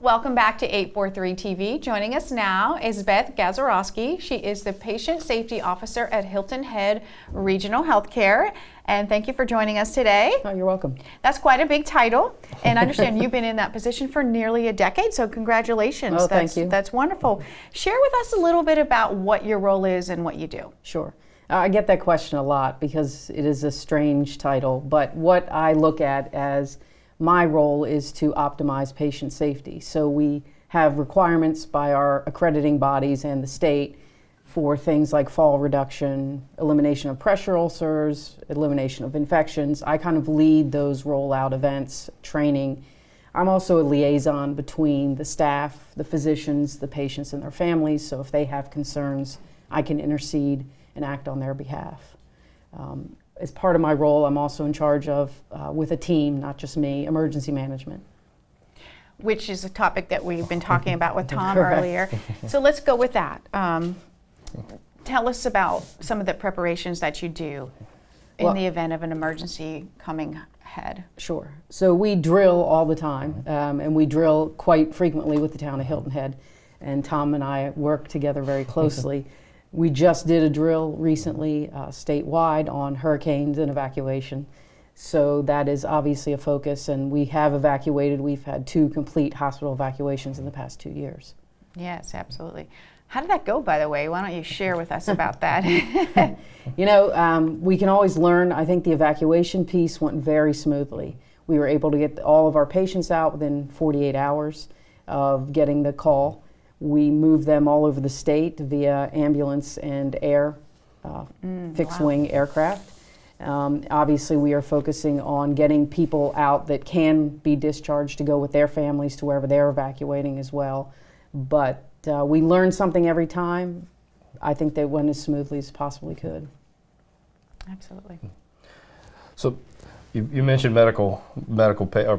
Welcome back to 843 TV. Joining us now is Beth Gazarowski. She is the Patient Safety Officer at Hilton Head Regional Healthcare. And thank you for joining us today. Oh, you're welcome. That's quite a big title. And I understand you've been in that position for nearly a decade, so congratulations. Oh, thank you. That's wonderful. Share with us a little bit about what your role is and what you do. Sure. I get that question a lot because it is a strange title, but what I look at as my role is to optimize patient safety. So we have requirements by our accrediting bodies and the state for things like fall reduction, elimination of pressure ulcers, elimination of infections. I kind of lead those rollout events, training. I'm also a liaison between the staff, the physicians, the patients and their families, so if they have concerns, I can intercede and act on their behalf. As part of my role, I'm also in charge of, with a team, not just me, emergency management. Which is a topic that we've been talking about with Tom Correct. earlier. So let's go with that. Tell us about some of the preparations that you do in the event of an emergency coming ahead. Sure. So we drill all the time, and we drill quite frequently with the town of Hilton Head, and Tom and I work together very closely. We just did a drill recently statewide on hurricanes and evacuation. So that is obviously a focus, and we have evacuated. We've had 2 complete hospital evacuations in the past 2 years. Yes, absolutely. How did that go, by the way? Why don't you share with us about that? You know, we can always learn. I think the evacuation piece went very smoothly. We were able to get all of our patients out within 48 hours of getting the call. We moved them all over the state via ambulance and air, fixed-wing aircraft. Obviously, we are focusing on getting people out that can be discharged to go with their families to wherever they're evacuating as well. But we learn something every time. I think they went as smoothly as possibly could. Absolutely. So you mentioned medical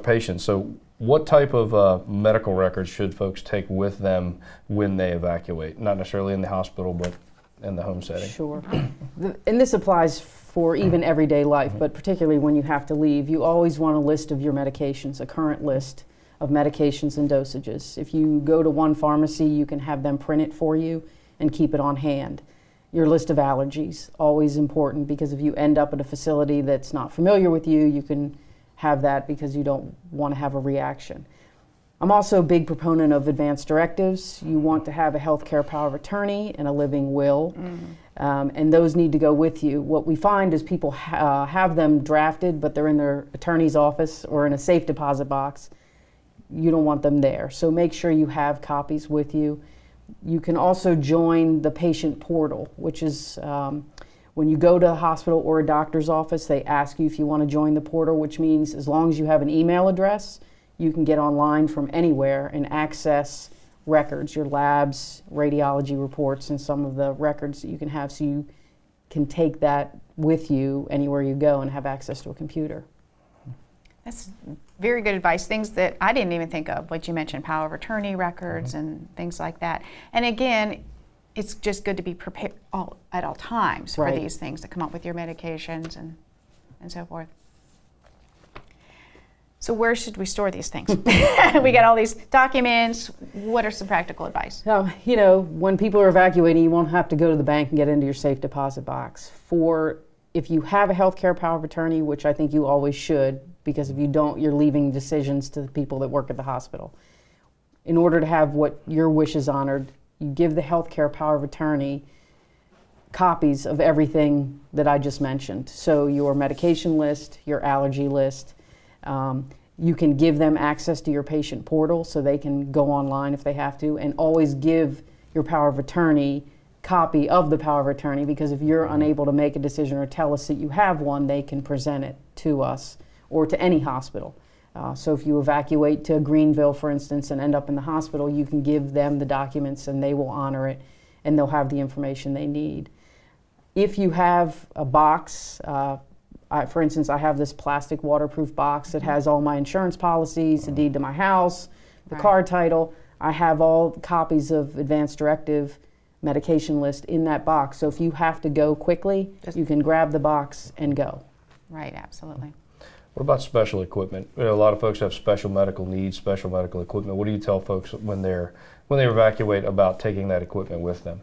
patients. So what type of medical records should folks take with them when they evacuate? Not necessarily in the hospital, but in the home setting. Sure. And this applies for even everyday life, but particularly when you have to leave. You always want a list of your medications, a current list of medications and dosages. If you go to one pharmacy, you can have them print it for you and keep it on hand. Your list of allergies, always important, because if you end up at a facility that's not familiar with you, you can have that because you don't want to have a reaction. I'm also a big proponent of advanced directives. You want to have a healthcare power of attorney and a living will, and those need to go with you. What we find is people have them drafted, but they're in their attorney's office or in a safe deposit box. You don't want them there, so make sure you have copies with you. You can also join the patient portal, which is when you go to a hospital or a doctor's office, they ask you if you want to join the portal, which means as long as you have an email address, you can get online from anywhere and access records, your labs, radiology reports, and some of the records that you can have, so you can take that with you anywhere you go and have access to a computer. That's very good advice. Things that I didn't even think of, like you mentioned, power of attorney records and things like that. And again, it's just good to be prepared at all times for these things, to come up with your medications and so forth. So where should we store these things? We got all these documents. What are some practical advice? You know, when people are evacuating, you won't have to go to the bank and get into your safe deposit box. If you have a healthcare power of attorney, which I think you always should, because if you don't, you're leaving decisions to the people that work at the hospital. In order to have what your wish is honored, you give the healthcare power of attorney copies of everything that I just mentioned. So your medication list, your allergy list. You can give them access to your patient portal so they can go online if they have to, and always give your power of attorney copy of the power of attorney, because if you're unable to make a decision or tell us that you have one, they can present it to us or to any hospital. So if you evacuate to Greenville, for instance, and end up in the hospital, you can give them the documents and they will honor it, and they'll have the information they need. If you have a box, for instance, I have this plastic waterproof box that has all my insurance policies, the deed to my house, the car title. I have all copies of advanced directive medication list in that box. So if you have to go quickly, you can grab the box and go. Right, absolutely. What about special equipment? You know, a lot of folks have special medical needs, special medical equipment. What do you tell folks when they evacuate about taking that equipment with them?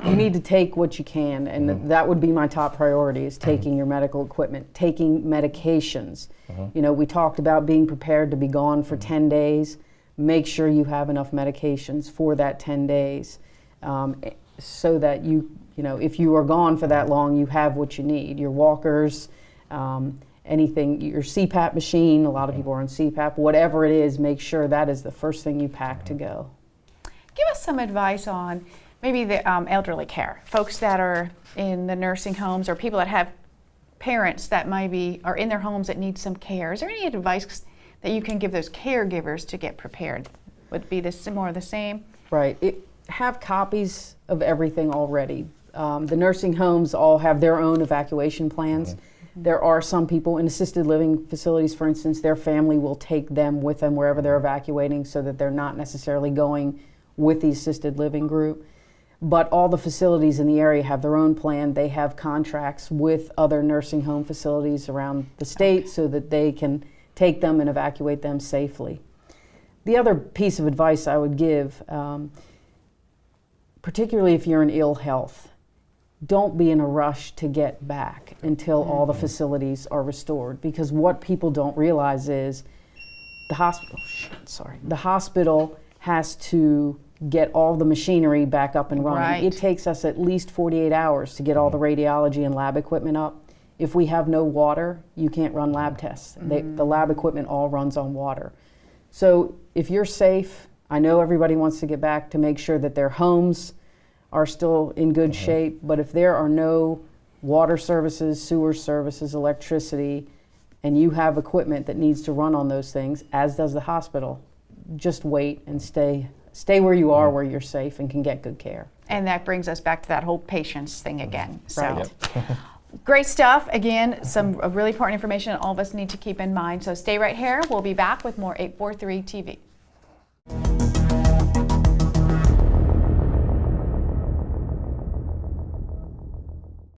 You need to take what you can, and that would be my top priority, is taking your medical equipment, taking medications. You know, we talked about being prepared to be gone for 10 days. Make sure you have enough medications for that 10 days so that you know, if you are gone for that long, you have what you need. Your walkers, anything, your CPAP machine, a lot of people are on CPAP, whatever it is, make sure that is the first thing you pack to go. Give us some advice on maybe the elderly care, folks that are in the nursing homes or people that have parents that maybe are in their homes that need some care. Is there any advice that you can give those caregivers to get prepared? Would it be more of the same? Right. Have copies of everything already. The nursing homes all have their own evacuation plans. There are some people in assisted living facilities, for instance, their family will take them with them wherever they're evacuating so that they're not necessarily going with the assisted living group. But all the facilities in the area have their own plan. They have contracts with other nursing home facilities around the state so that they can take them and evacuate them safely. The other piece of advice I would give, particularly if you're in ill health, don't be in a rush to get back until all the facilities are restored, because what people don't realize is the hospital has to get all the machinery back up and running. Right. It takes us at least 48 hours to get all the radiology and lab equipment up. If we have no water, you can't run lab tests. The lab equipment all runs on water. So if you're safe, I know everybody wants to get back to make sure that their homes are still in good shape, but if there are no water services, sewer services, electricity, and you have equipment that needs to run on those things, as does the hospital, just wait and stay where you are, where you're safe and can get good care. And that brings us back to that whole patience thing again. So, Right. great stuff. Again, some really important information all of us need to keep in mind. So stay right here. We'll be back with more 843 TV.